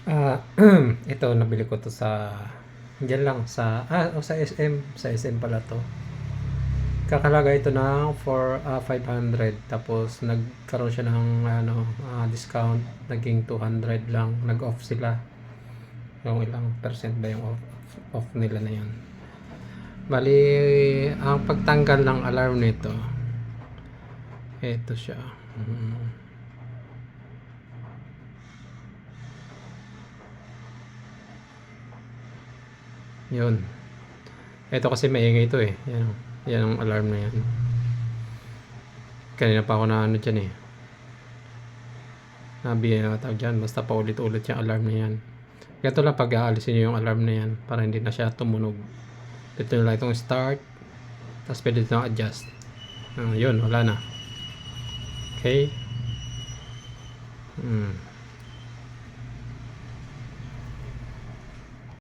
Ah, ito nabili ko 'to sa diyan lang sa sa SM, sa SM pala 'to. Kakalaga ito ng 500 tapos nagkaroon siya ng ano, discount naging 200 lang, nag-off sila. Yung ilang percent ba yung off nila na yun. Bali, ang pagtanggal ng alarm nito, ito siya. Mm, Yun. Ito kasi maingay ito eh. Yan ang alarm na yan. Kanina pa ako na ano dyan eh. Nabi na tawag dyan. Basta paulit-ulit yung alarm na yan. Ganito lang pag aalisin nyo yung alarm na yan para hindi na siya tumunog. Dito nyo lang itong start. Tapos pwede nyo adjust. Yun, wala na. Okay.